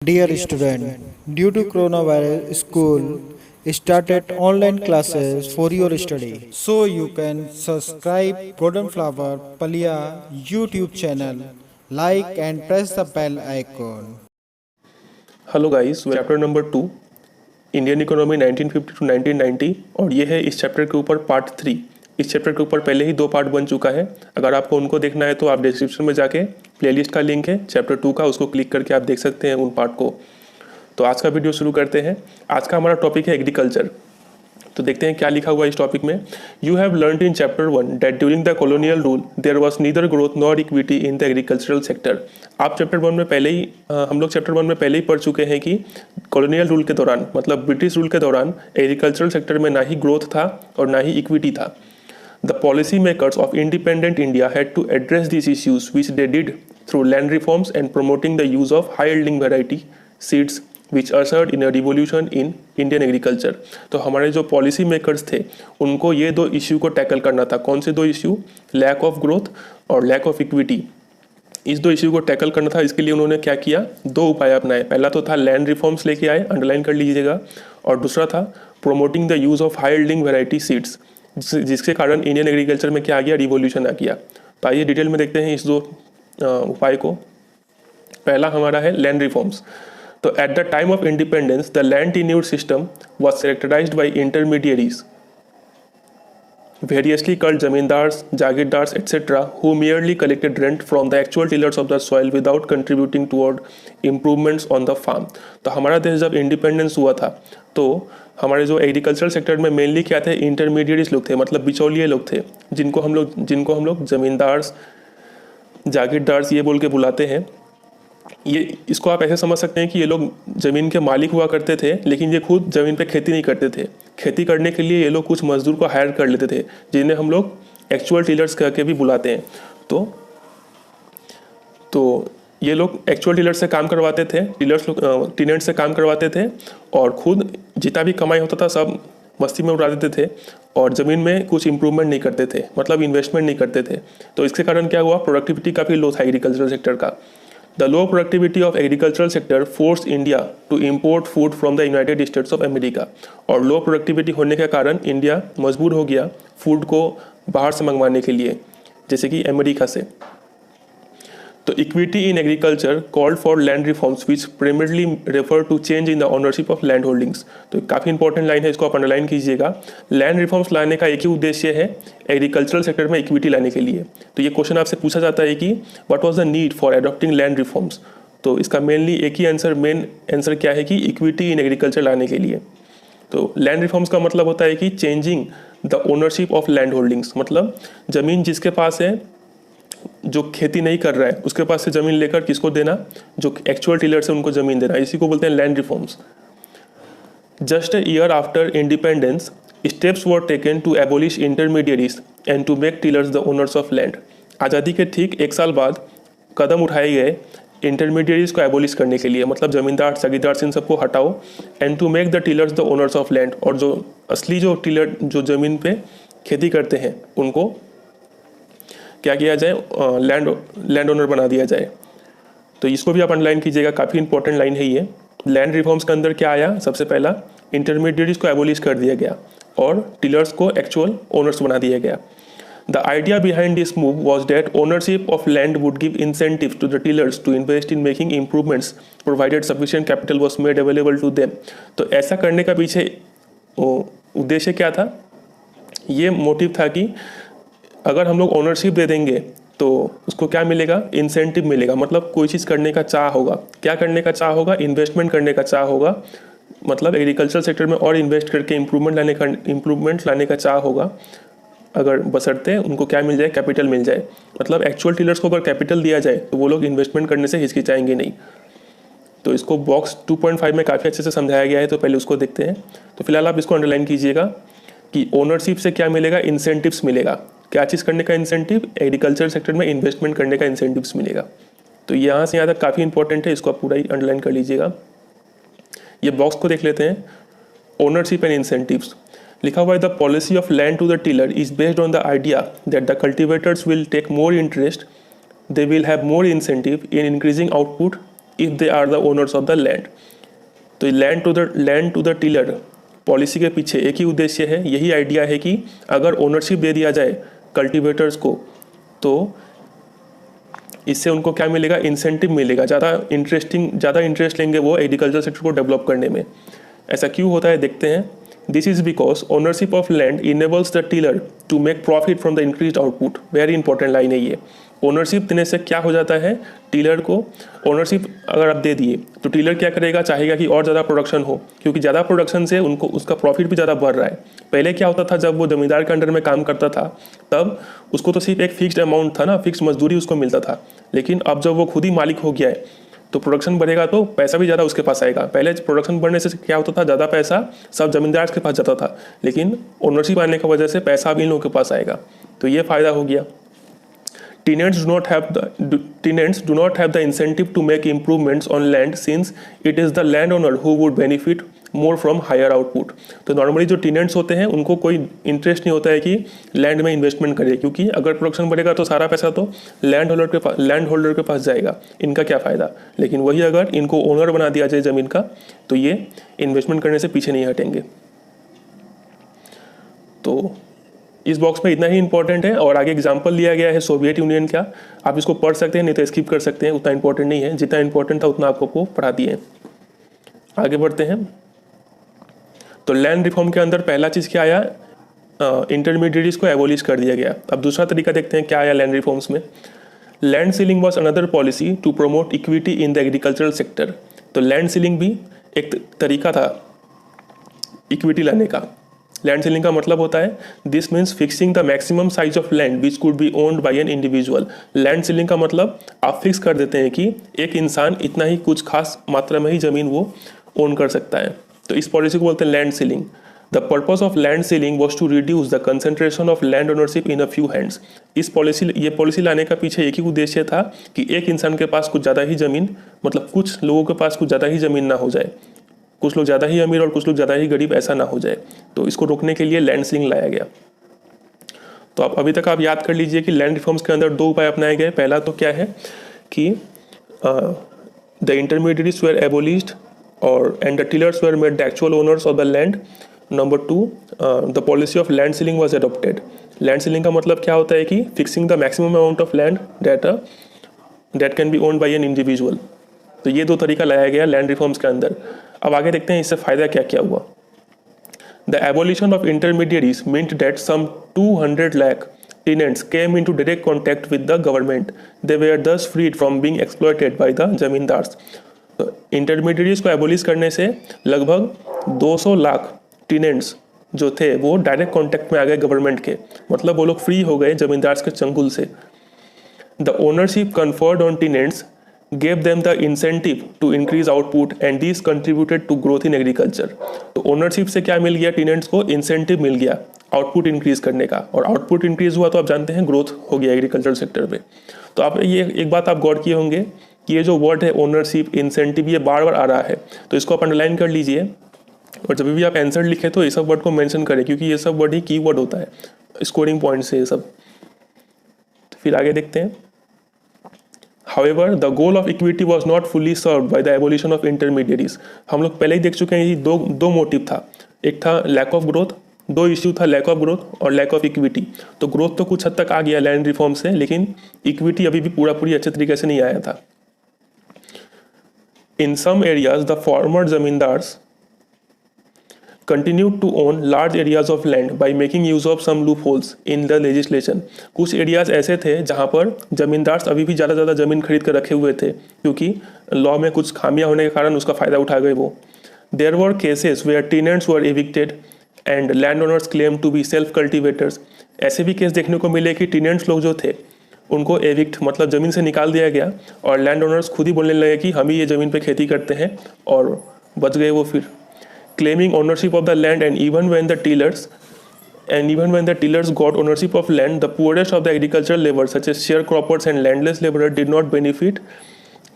Dear student, due to coronavirus, school started online classes for your study. So you can subscribe Golden Flower Palia YouTube channel, like and press the bell icon. Hello guys, chapter number 2 Indian economy 1950 to 1990 और ये है इस chapter के ऊपर part 3। इस chapter के ऊपर पहले ही 2 पार्ट बन चुका है। अगर आपको उनको देखना है तो आप डिस्क्रिप्शन में जाके प्लेलिस्ट का लिंक है चैप्टर 2 का, उसको क्लिक करके आप देख सकते हैं उन पार्ट को। तो आज का वीडियो शुरू करते हैं। आज का हमारा टॉपिक है एग्रीकल्चर। तो देखते हैं क्या लिखा हुआ है इस टॉपिक में। You have learned in chapter 1 that during the colonial rule there was neither growth nor equity in the agricultural sector. आप चैप्टर 1 में पहले ही हम लोग चैप्टर 1 में पहले ही पढ़ चुके हैं कि कॉलोनियल रूल के दौरान, मतलब ब्रिटिश रूल के दौरान, एग्रीकल्चरल सेक्टर में ना ही ग्रोथ था और ना ही इक्विटी था। The policy makers of independent India had to address this issues which they did through land reforms and promoting the use of high yielding variety seeds which ushered in a revolution in Indian agriculture. तो हमारे जो policy makers थे उनको ये 2 issue को tackle करना था। कौन से 2 इश्यू? लैक ऑफ ग्रोथ और लैक ऑफ इक्विटी। इस 2 इश्यू को टैकल करना था। इसके लिए उन्होंने क्या किया? 2 उपाय अपनाए। पहला तो था लैंड रिफॉर्म्स लेके आए, अंडरलाइन कर लीजिएगा, और दूसरा था promoting the use of high yielding variety seeds, जिसके कारण इंडियन एग्रीकल्चर में क्या आ गया? रिवोल्यूशन आ गया। तो आइए डिटेल में देखते हैं इस 2 उपाय को। पहला हमारा है लैंड रिफॉर्म्स। तो at the time of independence the land tenure system was characterised by intermediaries variously called zamindars, jagirdars, etc., who merely collected rent from the actual tillers of the soil without contributing toward improvements on the farm। तो हमारा देश जब independence हुआ था तो हमारे जो agricultural sector में मेनली क्या थे? इंटरमीडिएट्स लोग थे, मतलब बिचौलिए लोग थे, जिनको हम लोग जमींदार्स, जागीरदार्स ये बोल के बुलाते हैं। ये इसको आप ऐसे समझ सकते हैं कि ये लोग ज़मीन के मालिक हुआ करते थे, लेकिन ये खुद ज़मीन पे खेती नहीं करते थे। खेती करने के लिए ये लोग कुछ मजदूर को हायर कर लेते थे, जिन्हें हम लोग एक्चुअल टीलर्स कह के भी बुलाते हैं। तो ये लोग एक्चुअल टीलर से काम करवाते थे, टीनेंट से काम करवाते थे, और खुद जितना भी कमाई होता था सब मस्ती में उड़ा देते थे, और ज़मीन में कुछ इंप्रूवमेंट नहीं करते थे, मतलब इन्वेस्टमेंट नहीं करते थे। तो इसके कारण क्या हुआ? प्रोडक्टिविटी काफ़ी लो था एग्रीकल्चरल सेक्टर का। The low productivity of agricultural sector forced India to import food from the United States of America। और लो प्रोडक्टिविटी होने के कारण इंडिया मजबूर हो गया फूड को बाहर से मंगवाने के लिए, जैसे कि अमेरिका से। तो equity in agriculture called for land reforms which primarily refer to change in the ownership of land holdings. तो काफ़ी इंपॉर्टेंट लाइन है, इसको आप अंडरलाइन कीजिएगा। लैंड रिफॉर्म्स लाने का एक ही उद्देश्य है, एग्रीकल्चरल सेक्टर में इक्विटी लाने के लिए। तो ये क्वेश्चन आपसे पूछा जाता है कि what was the need for adopting land reforms. तो इसका मेन आंसर क्या है कि इक्विटी इन एग्रीकल्चर लाने के लिए। तो लैंड रिफॉर्म्स का मतलब होता है कि changing the ownership of land holdings, मतलब ज़मीन जिसके पास है, जो खेती नहीं कर रहा है, उसके पास से ज़मीन लेकर किसको देना? जो एक्चुअल टीलर से उनको ज़मीन देना। इसी को बोलते हैं land reforms. Just a year after independence steps were taken to abolish intermediaries and to make tillers the owners of land. आज़ादी के ठीक 1 साल बाद कदम उठाए गए इंटरमीडिएरीज को एबोलिश करने के लिए, मतलब ज़मींदार, जागीरदार, इन सबको हटाओ, and to make the tillers the owners of land. और जो असली जो टीलर जो ज़मीन पे खेती करते हैं उनको क्या किया जाए? लैंड ओनर बना दिया जाए। तो इसको भी आप अंडरलाइन कीजिएगा, काफ़ी इंपॉर्टेंट लाइन है ये। लैंड रिफॉर्म्स के अंदर क्या आया? सबसे पहला इंटरमीडिएट्स को एबोलिश कर दिया गया और टीलर्स को एक्चुअल ओनर्स बना दिया गया। The idea behind this move was that ownership of land would give incentive to the tillers to invest in making improvements provided sufficient capital was made available to them. तो ऐसा करने का पीछे उद्देश्य क्या था? ये मोटिव था कि अगर हम लोग ओनरशिप दे देंगे तो उसको क्या मिलेगा? इंसेंटिव मिलेगा, मतलब कोई चीज़ करने का चाह होगा। क्या करने का चाह होगा? इन्वेस्टमेंट करने का चाह होगा, मतलब एग्रीकल्चर सेक्टर में और इन्वेस्ट करके इम्प्रूवमेंट लाने का चाह होगा, अगर बशर्ते उनको क्या मिल जाए? कैपिटल मिल जाए। मतलब एक्चुअल टीलर्स को अगर कैपिटल दिया जाए तो वो लोग इन्वेस्टमेंट करने से हिचकिचाएंगे नहीं। तो इसको बॉक्स 2.5 में काफ़ी अच्छे से समझाया गया है, तो पहले उसको देखते हैं। तो फिलहाल आप इसको अंडरलाइन कीजिएगा कि ओनरशिप से क्या मिलेगा? इंसेंटिव्स मिलेगा। क्या चीज़ करने का इंसेंटिव? एग्रीकल्चर सेक्टर में इन्वेस्टमेंट करने का इंसेंटिव्स मिलेगा। तो यहाँ से यहाँ तक काफ़ी इंपॉर्टेंट है, इसको आप पूरा ही अंडरलाइन कर लीजिएगा। ये बॉक्स को देख लेते हैं। ओनरशिप एंड इंसेंटिव्स लिखा हुआ है, the policy of land to the tiller is based on the idea that the cultivators will take more interest, they will have more incentive in increasing output if they are the owners of the land. तो land to the tiller policy के पीछे एक ही उद्देश्य है, यही idea है कि अगर ओनरशिप दे दिया जाए कल्टीवेटर्स को तो इससे उनको क्या मिलेगा, इंसेंटिव मिलेगा, ज़्यादा इंटरेस्ट लेंगे वो एग्रीकल्चर सेक्टर को डेवलप करने में। ऐसा क्यों होता है देखते हैं। This is because ownership of land enables the tiller to make profit from the increase output. Very important line है ये। ओनरशिप देने से क्या हो जाता है, टिलर को ओनरशिप अगर आप दे दिए तो टिलर क्या करेगा, चाहेगा कि और ज़्यादा प्रोडक्शन हो, क्योंकि ज़्यादा प्रोडक्शन से उनको उसका प्रॉफिट भी ज़्यादा बढ़ रहा है। पहले क्या होता था, जब वो जमींदार के अंडर में काम करता था तब उसको तो सिर्फ एक फिक्स्ड अमाउंट था ना, फिक्स मजदूरी उसको मिलता था। लेकिन अब जब वो खुद ही मालिक हो गया है तो प्रोडक्शन बढ़ेगा तो पैसा भी ज़्यादा उसके पास आएगा। पहले प्रोडक्शन बढ़ने से क्या होता था, ज़्यादा पैसा सब जमींदार के पास जाता था, लेकिन ओनरशिप आने की वजह से पैसा भी इन लोगों के पास आएगा। तो ये फ़ायदा हो गया। Tenants do not have the incentive to make improvements on land since it is the landowner who would benefit more from higher output। तो नॉर्मली जो टेनेंट्स होते हैं उनको कोई इंटरेस्ट नहीं होता है कि लैंड में इन्वेस्टमेंट करें, क्योंकि अगर प्रोडक्शन बढ़ेगा तो सारा पैसा तो लैंड होल्डर के पास जाएगा, इनका क्या फ़ायदा। लेकिन वही अगर इनको ओनर बना दिया जाए ज़मीन का तो ये इन्वेस्टमेंट करने से पीछे नहीं हटेंगे। तो इस बॉक्स में इतना ही इंपॉर्टेंट है, और आगे एग्जांपल लिया गया है सोवियत यूनियन का। आप इसको पढ़ सकते हैं, नहीं तो स्किप कर सकते हैं, उतना इंपॉर्टेंट नहीं है। जितना इंपॉर्टेंट था उतना आपको पढ़ा दिए। आगे बढ़ते हैं। तो लैंड रिफॉर्म के अंदर पहला चीज़ क्या आया, इंटरमीडिएट्स को एबोलिश कर दिया गया। अब दूसरा तरीका देखते हैं क्या आया लैंड रिफॉर्म्स में। Land ceiling was another policy to promote equity in the agricultural sector. तो लैंड सीलिंग भी एक तरीका था इक्विटी लाने का। लैंड सीलिंग का मतलब होता है this means fixing the maximum size of land which could be owned by an individual. Land ceiling का मतलब आप फिक्स कर देते हैं कि एक इंसान इतना ही कुछ खास मात्रा में ही ज़मीन वो ओन कर सकता है। तो इस पॉलिसी को बोलते हैं land ceiling. The purpose of land ceiling was to reduce the concentration of land ownership in a few hands. ये पॉलिसी लाने का पीछे एक ही उद्देश्य था कि एक इंसान के पास कुछ ज़्यादा ही ज़मीन, मतलब कुछ लोगों के पास कुछ ज़्यादा ही ज़मीन ना हो जाए, कुछ लोग ज़्यादा ही अमीर और कुछ लोग ज़्यादा ही गरीब ऐसा ना हो जाए। तो इसको रोकने के लिए लैंड सीलिंग लाया गया। तो आप अभी तक आप याद कर लीजिए कि लैंड रिफॉर्म्स के अंदर दो उपाय अपनाए गए। पहला तो क्या है कि द इंटरमीडिएट्स वेर एबोलिश्ड और and the tillers were made the actual owners of the land. Number two, the policy of land ceiling was adopted. Land ceiling का मतलब क्या होता है कि fixing the maximum amount of land that can be owned by an individual. तो ये दो तरीका लाया गया लैंड रिफॉर्म्स के अंदर। अब आगे देखते हैं इससे फ़ायदा क्या क्या हुआ। The abolition of intermediates meant that some 200 lakh tenants came into direct contact with the government. They were thus freed from being exploited by the zamindars. तो इंटरमीडिएट्स को एबोलिश करने से लगभग 200 लाख टेनेंट्स जो थे वो डायरेक्ट कॉन्टैक्ट में आ गए गवर्नमेंट के, मतलब वो लोग फ्री हो गए जमींदार्स के चंगुल से। The ownership conferred on tenants gave them the incentive to increase output and these contributed to growth in agriculture। तो ओनरशिप से क्या मिल गया, टेनेंट्स को इंसेंटिव मिल गया आउटपुट इंक्रीज करने का, और आउटपुट इंक्रीज हुआ तो आप जानते हैं ग्रोथ हो गया एग्रीकल्चर सेक्टर पे। तो आप ये एक बात आप गौर किए होंगे कि ये जो वर्ड है ओनरशिप, इंसेंटिव, ये बार बार आ रहा है, तो इसको आप अंडरलाइन कर लीजिए। और जब भी आप आंसर लिखें तो ये सब वर्ड को मेंशन करें, क्योंकि ये सब वर्ड ही की वर्ड होता है, स्कोरिंग पॉइंट से ये सब। तो फिर आगे देखते हैं। However, the goal of equity was not fully served by the abolition of intermediaries। हम लोग पहले ही देख चुके हैं ये दो मोटिव था, एक था लैक ऑफ ग्रोथ, दो इश्यू था लैक ऑफ ग्रोथ और लैक ऑफ इक्विटी। तो ग्रोथ तो कुछ हद तक आ गया लैंड रिफॉर्म से, लेकिन इक्विटी अभी भी पूरी अच्छे तरीके से नहीं आया था। In some areas the former zamindars continued to own large areas of land by making use of some loopholes in the legislation। कुछ एरियाज ऐसे थे जहाँ पर जमींदार अभी भी ज़्यादा ज़मीन खरीद कर रखे हुए थे, क्योंकि लॉ में कुछ खामियां होने के कारण उसका फ़ायदा उठा गए वो। There were cases where tenants were evicted and landowners claimed to be self cultivators। ऐसे भी केस देखने को मिले कि टेनेंट्स लोग जो थे उनको एविक्ट मतलब ज़मीन से निकाल दिया गया, और लैंड ओनर्स खुद ही बोलने लगे कि हम ही ये ज़मीन पर खेती करते हैं, और बच गए वो फिर। Claiming ownership of the land and even when the tillers got ownership of land, the poorest of the agricultural labor such as sharecroppers and landless laborer did not benefit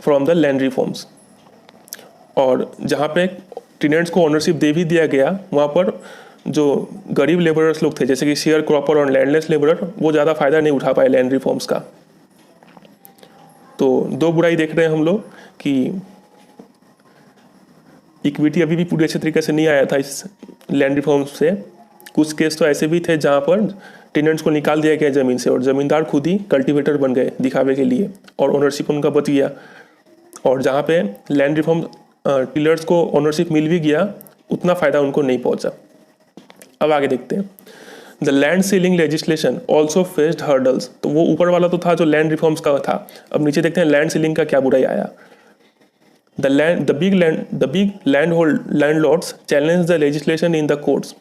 from the land reforms। और जहाँ पे tenants को ownership दे भी दिया गया, वहाँ पर जो गरीब लेबरर्स लोग थे जैसे कि शेयर क्रॉपर और लैंडलेस लेबरर, वो ज़्यादा फायदा नहीं उठा पाए लैंड रिफॉर्म्स का। तो दो बुराई देख रहे हैं हम लोग कि इक्विटी अभी भी पूरी अच्छे तरीके से नहीं आया था इस लैंड रिफॉर्म से। कुछ केस तो ऐसे भी थे जहाँ पर टेनेंट्स को निकाल दिया गया ज़मीन से और ज़मींदार खुद ही कल्टीवेटर बन गए दिखावे के लिए और ओनरशिप उनका बच गया। और जहाँ पे लैंड रिफॉर्म टिलर्स को ओनरशिप मिल भी गया, उतना फ़ायदा उनको नहीं पहुँचा। अब आगे देखते हैं। The land ceiling legislation also faced hurdles. तो वो ऊपर वाला तो था जो लैंड रिफॉर्म्स का था, अब नीचे देखते हैं लैंड सीलिंग का क्या बुराई आया। The big landlords challenged the legislation in the courts.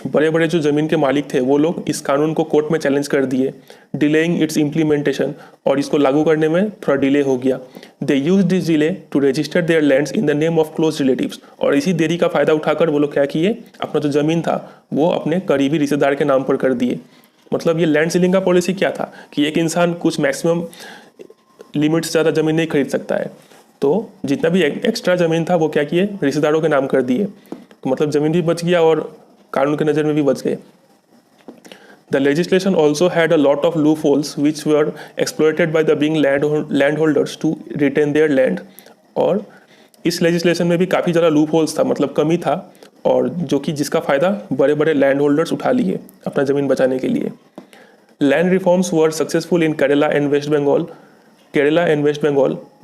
बड़े बड़े जो ज़मीन के मालिक थे वो लोग इस कानून को कोर्ट में चैलेंज कर दिए, डिलेइंग इट्स इम्प्लीमेंटेशन, और इसको लागू करने में थोड़ा डिले हो गया। They use this delay to register their lands in the name of close relatives. और इसी देरी का फ़ायदा उठाकर वो लोग क्या किए, अपना जो ज़मीन था वो अपने करीबी रिश्तेदार के नाम पर कर दिए। मतलब ये लैंड सीलिंग का पॉलिसी क्या था कि एक इंसान कुछ मैक्सिमम लिमिट से ज़्यादा ज़मीन नहीं खरीद सकता है, तो जितना भी एक्स्ट्रा ज़मीन था वो क्या किए, रिश्तेदारों के नाम कर दिए। तो मतलब ज़मीन भी बच गया और कानून की नज़र में भी बच गए। The legislation also had a lot of loopholes which were exploited by the big landholders to retain their land. और इस लेजिस्लेशन में भी काफ़ी ज़्यादा लूप होल्स था, मतलब कमी था, और जो कि जिसका फ़ायदा बड़े बड़े लैंड होल्डर्स उठा लिए अपना ज़मीन बचाने के लिए। Land reforms were successful in Kerala and West Bengal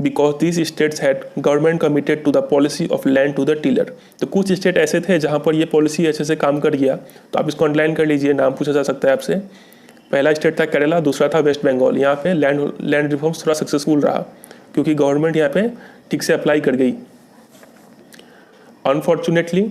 because these states had government committed to the policy of land to the tiller। तो कुछ स्टेट ऐसे थे जहाँ पर ये पॉलिसी अच्छे से काम कर गया, तो आप इसको अंडरलाइन कर लीजिए, नाम पूछा जा सकता है आपसे। पहला स्टेट था केरला, दूसरा था वेस्ट बंगाल। यहाँ पे लैंड रिफॉर्म्स थोड़ा सक्सेसफुल रहा क्योंकि गवर्नमेंट यहाँ पे ठीक से अप्लाई कर गई। Unfortunately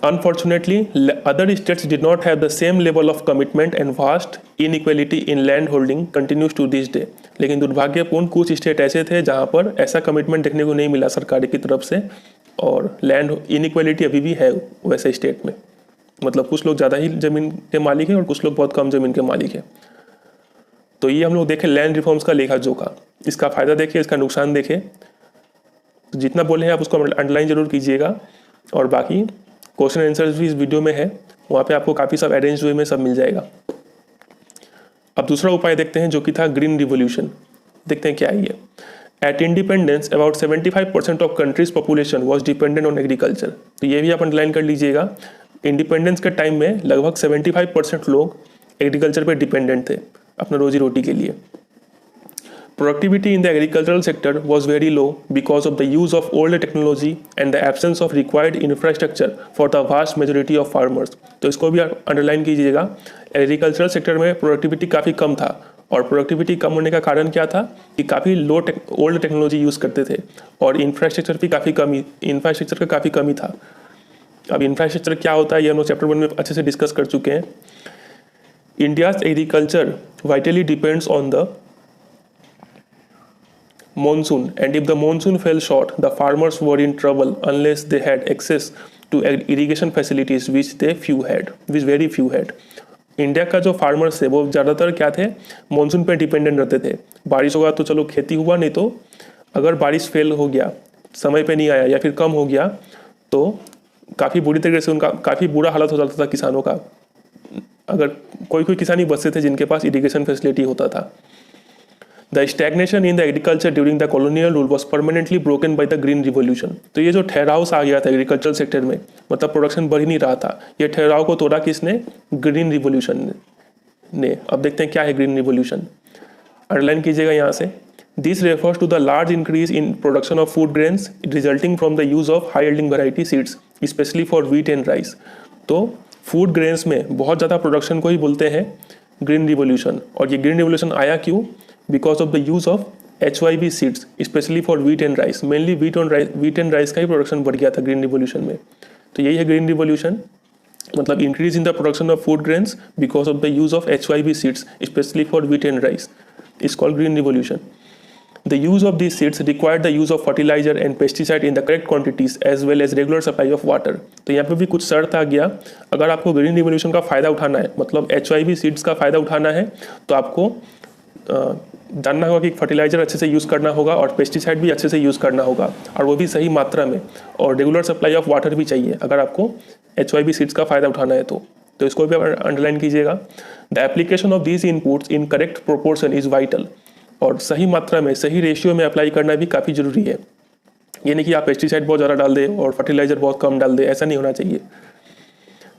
Unfortunately, other states did not have the same level of commitment and vast inequality in land holding continues to this day। लेकिन दुर्भाग्यपूर्ण कुछ स्टेट ऐसे थे जहाँ पर ऐसा कमिटमेंट देखने को नहीं मिला सरकार की तरफ से, और लैंड इनइक्वालिटी अभी भी है वैसे स्टेट में। मतलब कुछ लोग ज़्यादा ही ज़मीन के मालिक हैं और कुछ लोग बहुत कम ज़मीन के मालिक हैं। तो ये हम लोग देखें लैंड रिफॉर्म्स का लेखा जोखा, इसका फ़ायदा देखें, इसका नुकसान देखें। तो जितना बोले हैं आप उसको अंडरलाइन जरूर कीजिएगा, और बाकी क्वेश्चन आंसर्स भी इस वीडियो में है, वहाँ पे आपको काफ़ी सब अरेंज वे में सब मिल जाएगा। अब दूसरा उपाय देखते हैं जो कि था ग्रीन रिवोल्यूशन। देखते हैं क्या है ये। At independence about 75% of countries population was dependent on agriculture. तो ये भी आप अंडरलाइन कर लीजिएगा। इंडिपेंडेंस के टाइम में लगभग 75% लोग एग्रीकल्चर पर डिपेंडेंट थे अपना रोजी रोटी के लिए। Productivity in the agricultural sector was very low because of the use of old technology and the absence of required infrastructure for the vast majority of farmers। तो इसको भी अंडरलाइन कीजिएगा। एग्रीकल्चरल सेक्टर में प्रोडक्टिविटी काफ़ी कम था, और productivity कम होने का कारण क्या था कि काफ़ी ओल्ड टेक्नोलॉजी यूज़ करते थे, और इंफ्रास्ट्रक्चर का काफ़ी कमी था। अब इंफ्रास्ट्रक्चर क्या होता है ये हम लोग चैप्टर 1 में अच्छे से डिस्कस कर चुके हैं। India's agriculture vitally depends on the monsoon, and if the monsoon fell short, the farmers were in trouble unless they had access to irrigation facilities which very few had। India का जो farmers थे वो ज़्यादातर क्या थे, monsoon पे dependent रहते थे। बारिश होगा तो चलो खेती हुआ, नहीं तो अगर बारिश फेल हो गया, समय पे नहीं आया या फिर कम हो गया, तो काफ़ी बुरी तरीके से उनका काफ़ी बुरा हालत हो जाता था किसानों का। अगर कोई किसान ही बचते थे जिनके पास इरिगेशन फैसिलिटी होता था। The stagnation in the agriculture during the colonial rule was permanently broken by the green revolution। तो ये जो ठहराव सा आ गया था एग्रीकल्चर सेक्टर में, मतलब प्रोडक्शन बढ़ ही नहीं रहा था, ये ठहराव को तोड़ा किसने, ग्रीन रिवोल्यूशन ने। अब देखते हैं क्या है ग्रीन रिवोल्यूशन, अंडरलाइन कीजिएगा यहाँ से। This refers to the large increase in production of food grains resulting from the use of high yielding variety seeds specially for wheat and rice. तो फूड ग्रेन्स में बहुत ज़्यादा प्रोडक्शन को ही बोलते हैं ग्रीन रिवोल्यूशन। और ये ग्रीन रिवोल्यूशन आया क्यों, because of the use of HYV seeds specially for wheat and rice. Mainly wheat and rice का ही प्रोडक्शन बढ़ गया था ग्रीन रिवोल्यूशन में। तो यही है ग्रीन रिवोल्यूशन, मतलब increase in the production of food grains because of the use of HYV seeds specially for wheat and rice is called green revolution. The use of these seeds required the use of fertilizer and pesticide in the correct quantities as well as regular supply of water। तो यहाँ पे भी कुछ शर्त आ गया, अगर आपको green revolution का फ़ायदा उठाना है, मतलब HYV सीड्स का फ़ायदा उठाना है, तो आपको जानना होगा कि फर्टिलाइज़र अच्छे से यूज़ करना होगा और पेस्टिसाइड भी अच्छे से यूज़ करना होगा, और वो भी सही मात्रा में, और रेगुलर सप्लाई ऑफ वाटर भी चाहिए अगर आपको HYV सीड्स का फ़ायदा उठाना है। तो तो इसको भी अंडरलाइन कीजिएगा। The application of these inputs in correct proportion is vital, और सही मात्रा में सही रेशियो में अप्लाई करना भी काफ़ी जरूरी है। ये नहीं कि आप पेस्टिसाइड बहुत ज़्यादा डाल दें और फर्टिलाइजर बहुत कम डाल दें, ऐसा नहीं होना चाहिए।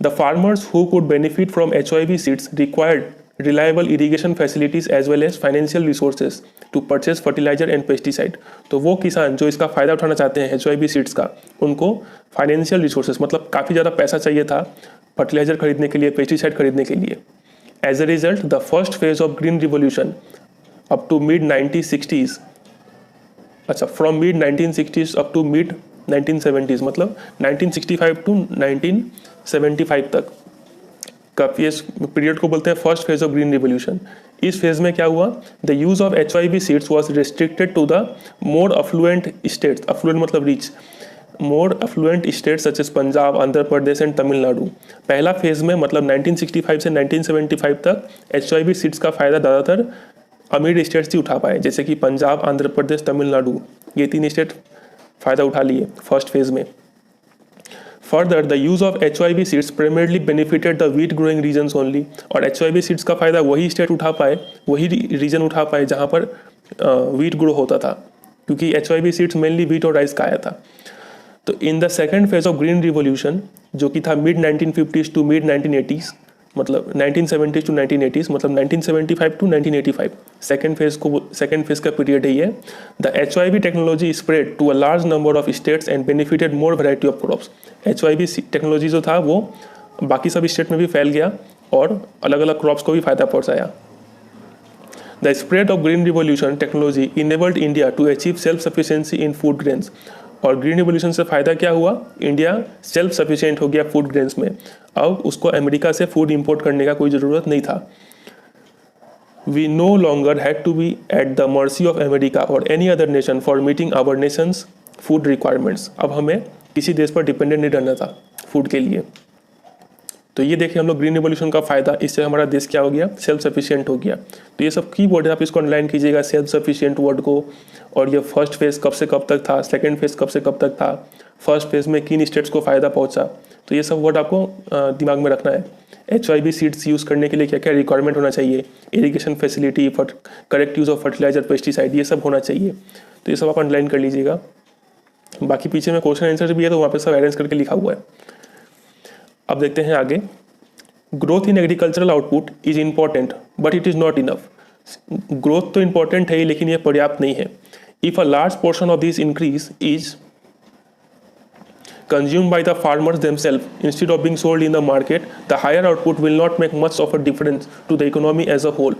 The farmers who could benefit from HYV seeds required reliable irrigation facilities as well as financial resources to purchase fertilizer and pesticide। तो वो किसान जो इसका फ़ायदा उठाना चाहते हैं HYV सीड्स का, उनको फाइनेंशियल रिसोर्सेज मतलब काफ़ी ज़्यादा पैसा चाहिए था फर्टिलाइजर खरीदने के लिए, पेस्टिसाइड खरीदने के लिए। As a result the first phase of green revolution up to mid 1960s, अच्छा from mid 1960s up to mid 1970s, मतलब 1965 टू 1975 तक का पीरियड को बोलते हैं first phase of green revolution. इस फेज में क्या हुआ, the use of HYV seeds was restricted to the more affluent states, affluent मतलब rich, more affluent states such as Punjab, Andhra Pradesh and Tamil Nadu. पहला फेज में मतलब 1965 से 1975 तक HYV सीड्स का फायदा ज़्यादातर अमीर स्टेट्स ही उठा पाए, जैसे कि पंजाब, आंध्र प्रदेश, तमिलनाडु, ये 3 स्टेट फायदा उठा लिए फर्स्ट फेज में। Further, the use of HYV seeds primarily benefited the wheat growing regions only, और HYV seeds का फायदा वही स्टेट उठा पाए, वही रीजन उठा पाए जहाँ पर वीट ग्रो होता था, क्योंकि HYV सीड्स मेनली वीट और राइस का आया था। तो in the second phase of green revolution, जो कि था mid 1950s to mid 1980s, मतलब 1970s टू 1980s, मतलब 1975 टू 1985, सेकेंड फेज का पीरियड है ये। The HYV technology spread to a large number of states and benefited more variety of crops. HYV technology जो था वो बाकी सभी स्टेट में भी फैल गया और अलग अलग क्रॉप्स को भी फायदा पहुंचाया। The spread of green revolution technology enabled India to achieve self sufficiency in food grains, और ग्रीन रिवोल्यूशन से फ़ायदा क्या हुआ, इंडिया सेल्फ सफिशिएंट हो गया फूड ग्रेन्स में। अब उसको अमेरिका से फूड इंपोर्ट करने का कोई ज़रूरत नहीं था। We no longer had to be at the mercy of America और any other nation for meeting our nations food requirements. अब हमें किसी देश पर डिपेंडेंट नहीं रहना था फूड के लिए। तो ये देखिए हम लोग ग्रीन रिवोल्यूशन का फ़ायदा, इससे हमारा देश क्या हो गया, सेल्फ सफिशिएंट हो गया। तो ये सब की वर्ड है, आप इसको अंडरलाइन कीजिएगा सेल्फ सफिशिएंट वर्ड को। और ये फर्स्ट फेज कब से कब तक था, सेकंड फेज कब से कब तक था, फर्स्ट फेज में किन स्टेट्स को फ़ायदा पहुंचा, तो ये सब वर्ड आपको दिमाग में रखना है। HYV सीड्स यूज़ करने के लिए क्या क्या रिक्वायरमेंट होना चाहिए, irrigation facility, correct use of fertiliser, pesticide, ये सब होना चाहिए। तो ये सब आप अंडरलाइन कर लीजिएगा। बाकी पीछे में क्वेश्चन आंसर भी है, तो वहाँ पे सब अरेंज करके लिखा हुआ है। अब देखते हैं आगे। Growth in agricultural output is important but it is not enough. Growth तो इम्पॉर्टेंट है ही, लेकिन ये पर्याप्त नहीं है। If a large portion of this increase is consumed by the farmers themselves instead of being sold in the market, the higher output will not make much of a difference to the economy as a whole।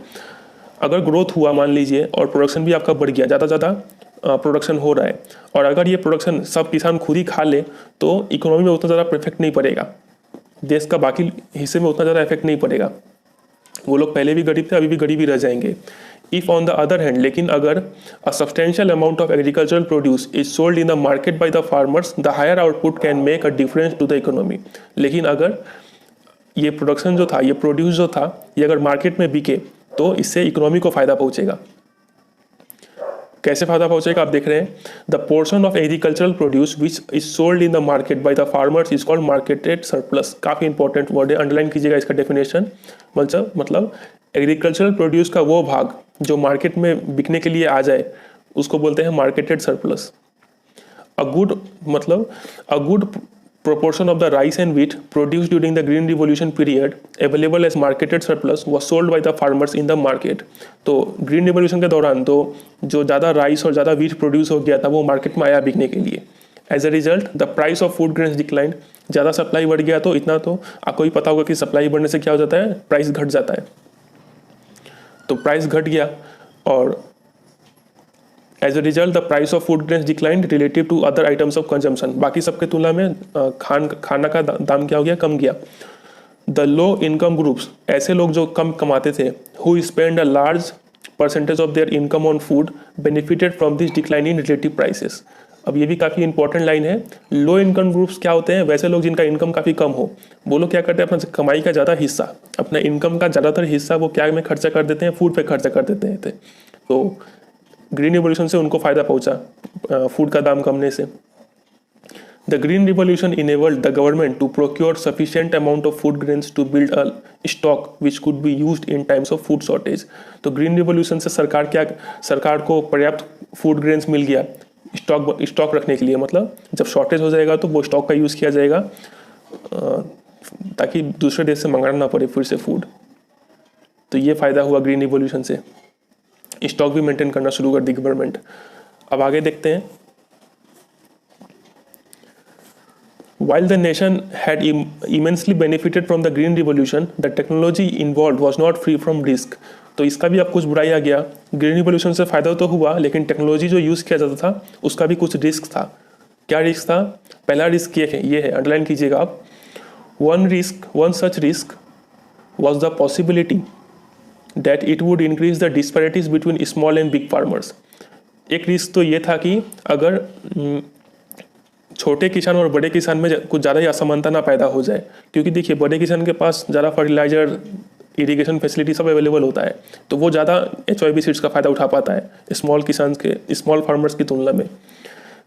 अगर growth हुआ मान लीजिए और production भी आपका बढ़ गया, ज़्यादा प्रोडक्शन हो रहा है, और अगर ये प्रोडक्शन सब किसान खुद ही खा ले तो इकोनॉमी में उतना ज़्यादा इफेक्ट नहीं पड़ेगा, देश का बाकी हिस्से में उतना ज़्यादा इफेक्ट नहीं पड़ेगा। वो लोग पहले भी गरीब थे, अभी भी गरीब ही रह जाएंगे। If on the other hand, लेकिन अगर a substantial amount of agricultural produce is sold in the market by the farmers, the higher output can make a difference to the economy. लेकिन अगर ये प्रोडक्शन जो था, ये प्रोड्यूस जो था, ये अगर मार्केट में बिके तो इससे इकोनॉमी को फायदा पहुंचेगा। कैसे फायदा पहुंचेगा आप देख रहे हैं। The portion of agricultural produce which is sold in the market by the farmers is called marketed surplus. काफ़ी इंपॉर्टेंट वर्ड है, अंडरलाइन कीजिएगा इसका डेफिनेशन। मतलब एग्रीकल्चरल प्रोड्यूस का वो भाग जो मार्केट में बिकने के लिए आ जाए उसको बोलते हैं marketed surplus. A good proportion of the rice and wheat produced during the green revolution period available as marketed surplus was sold by the farmers in the market। तो ग्रीन रिवोल्यूशन के दौरान तो जो ज़्यादा राइस और ज़्यादा wheat produce हो गया था वो मार्केट में आया बिकने के लिए। As a result the price of food grains declined. ज़्यादा सप्लाई बढ़ गया तो इतना तो आपको ही पता होगा कि सप्लाई बढ़ने से क्या हो जाता है, प्राइस घट जाता है। तो प्राइस घट गया और as a result the price of food grains declined relative to other items of consumption. बाकी सबके तुलना में खाना का दाम क्या हो गया, कम गया। द लो इनकम ग्रुप्स, ऐसे लोग जो कम कमाते थे, who spend a large percentage of their income on food benefited from this decline in relative prices. अब ये भी काफ़ी इंपॉर्टेंट लाइन है। लो इनकम ग्रुप्स क्या होते हैं, वैसे लोग जिनका इनकम काफ़ी कम हो, वो लोग क्या करते हैं, अपना कमाई का ज़्यादा हिस्सा, अपना इनकम का ज़्यादातर हिस्सा वो क्या में खर्चा कर देते हैं, फूड पे खर्चा कर देते थे। तो ग्रीन रिवोल्यूशन से उनको फ़ायदा पहुंचा फूड का दाम कमने से। The Green Revolution enabled the government to procure sufficient amount of food grains to build a stock which could be used in times of food shortage. तो ग्रीन रिवोल्यूशन से सरकार को पर्याप्त फूड ग्रेन्स मिल गया stock रखने के लिए, मतलब जब शॉर्टेज हो जाएगा तो वो स्टॉक का यूज़ किया जाएगा ताकि दूसरे देश से मंगाना ना पड़े फिर से फूड। तो ये फ़ायदा हुआ ग्रीन रिवोल्यूशन से, स्टॉक भी मेंटेन करना शुरू कर दी गवर्नमेंट। अब आगे देखते हैं। While the nation had immensely benefited from the green revolution, the technology involved was not free from risk. तो इसका भी अब कुछ बुराई आ गया। ग्रीन रिवोल्यूशन से फ़ायदा तो हुआ, लेकिन टेक्नोलॉजी जो यूज़ किया जाता था उसका भी कुछ रिस्क था। क्या रिस्क था? पहला रिस्क ये है, अंडरलाइन कीजिएगा आप। One such risk was the possibility that it would increase the disparities between small and big farmers. एक रिस्क तो ये था कि अगर छोटे किसान और बड़े किसान में कुछ ज़्यादा ही असमानता ना पैदा हो जाए, क्योंकि देखिए बड़े किसान के पास ज़्यादा फर्टिलाइजर, इरिगेशन फैसिलिटी सब अवेलेबल होता है, तो वो ज़्यादा HYB सीड्स का फ़ायदा उठा पाता है स्मॉल फार्मर्स की तुलना में।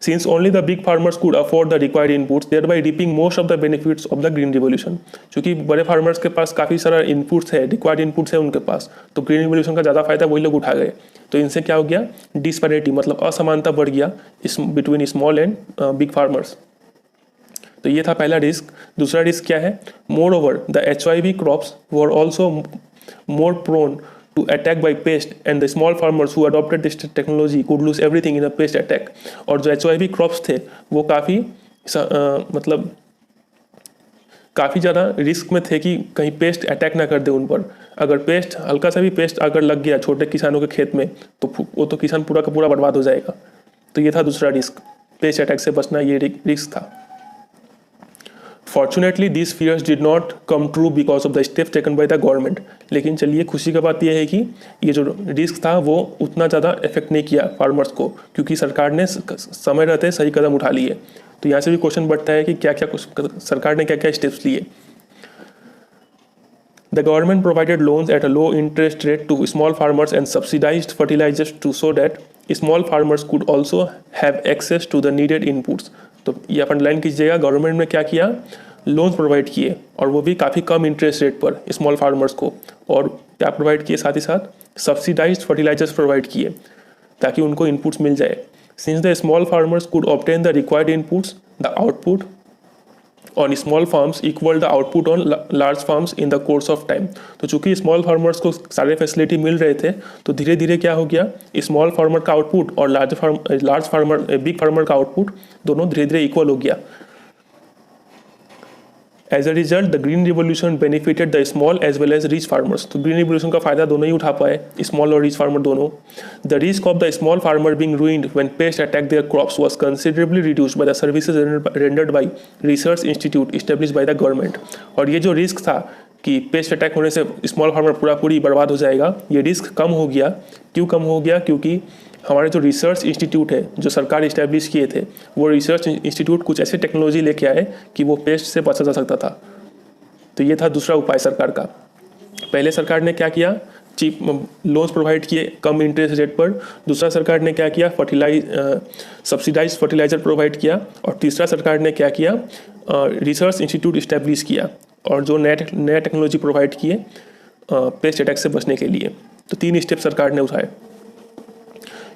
Since only the big farmers could afford the required inputs, thereby reaping most of the benefits of the green revolution. क्योंकि बड़े फार्मर्स के पास काफ़ी सारा इनपुट्स है, रिक्वायर्ड इनपुट्स है उनके पास, तो ग्रीन रिवोल्यूशन का ज़्यादा फायदा वही लोग उठा गए। तो इनसे क्या हो गया? डिस्पैरिटी, मतलब असमानता बढ़ गया between small and big farmers. तो ये था पहला रिस्क। दूसरा रिस्क क्या है? Moreover the HYB crops were also more prone to attack by pest and the small farmers who adopted this technology could lose everything in a pest attack. और जो HYB crops थे वो मतलब काफ़ी ज़्यादा risk में थे कि कहीं पेस्ट अटैक ना कर दे उन पर। अगर हल्का सा भी पेस्ट अगर लग गया छोटे किसानों के खेत में तो वो तो किसान पूरा का पूरा बर्बाद हो जाएगा। तो ये था दूसरा रिस्क, पेस्ट अटैक से बचना, ये रिस्क था। Fortunately, these fears did not come true because of the steps taken by the government. लेकिन चलिए खुशी का बात यह है कि ये जो रिस्क था वो उतना ज़्यादा इफेक्ट नहीं किया फार्मर्स को, क्योंकि सरकार ने समय रहते सही कदम उठा लिए। तो यहाँ से भी क्वेश्चन बढ़ता है कि सरकार ने क्या क्या स्टेप्स लिए। The government provided loans at a low interest rate to small farmers and subsidized fertilizers so that small farmers could also have access to the needed inputs. तो ये अपन लाइन कीजिएगा, गवर्नमेंट ने क्या किया? लोन्स प्रोवाइड किए, और वो भी काफ़ी कम इंटरेस्ट रेट पर स्मॉल फार्मर्स को। और क्या प्रोवाइड किए? साथ ही साथ सब्सिडाइज्ड फर्टिलाइजर्स प्रोवाइड किए ताकि उनको इनपुट्स मिल जाए। Since the small farmers could obtain the required inputs, the output on small farms equal the output on large farms in the course of time. तो चूंकि स्मॉल फार्मर्स को सारे facility मिल रहे थे, तो धीरे धीरे क्या हो गया? स्मॉल फार्मर का आउटपुट और बिग फार्मर का आउटपुट दोनों धीरे धीरे इक्वल हो गया। As a result the green revolution benefited the small as well as rich farmers. तो ग्रीन रिवोल्यूशन का फायदा दोनों ही उठा पाए, स्मॉल और रिच फार्मर दोनों। The risk of the small farmer being ruined when pest attack their crops was considerably reduced by the services rendered by research institute established by the government. और ये जो रिस्क था कि paste attack होने से small farmer पूरी बर्बाद हो जाएगा, ये रिस्क कम हो गया। क्यों कम हो गया? क्योंकि हमारे जो रिसर्च इंस्टीट्यूट है जो सरकार इस्टेब्लिश किए थे, वो रिसर्च इंस्टीट्यूट कुछ ऐसी टेक्नोलॉजी लेके आए कि वो पेस्ट से बचा जा सकता था। तो ये था दूसरा उपाय सरकार का। पहले सरकार ने क्या किया? चीप लोन्स प्रोवाइड किए कम इंटरेस्ट रेट पर। दूसरा सरकार ने क्या किया? सब्सिडाइज्ड फर्टिलाइजर प्रोवाइड किया। और तीसरा सरकार ने क्या किया? रिसर्च इंस्टीट्यूट इस्टेब्लिश किया और जो नया टेक्नोलॉजी प्रोवाइड किए पेस्ट अटैक से बचने के लिए। तो 3 स्टेप सरकार ने उठाए।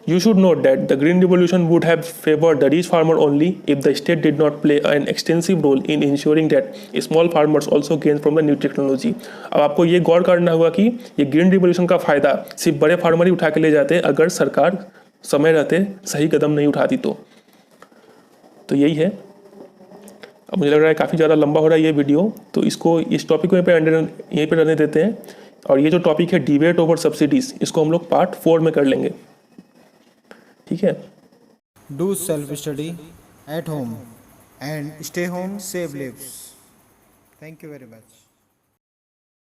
You should note that the Green Revolution would have favored the rich farmer only if the state did not play an extensive role in ensuring that small farmers also gain from the new technology. अब आपको ये गौर करना होगा कि ये green revolution का फ़ायदा सिर्फ बड़े फार्मर ही उठा के ले जाते अगर सरकार समय रहते सही कदम नहीं उठाती तो यही है। अब मुझे लग रहा है काफ़ी ज़्यादा लंबा हो रहा है ये वीडियो, तो इस टॉपिक को यहीं पे रहने देते हैं। और ये जो टॉपिक है डिबेट ओवर सब्सिडीज़, इसको हम लोग पार्ट 4 में कर लेंगे, ठीक है। Do self study at home and stay home, save lives. Thank you very much.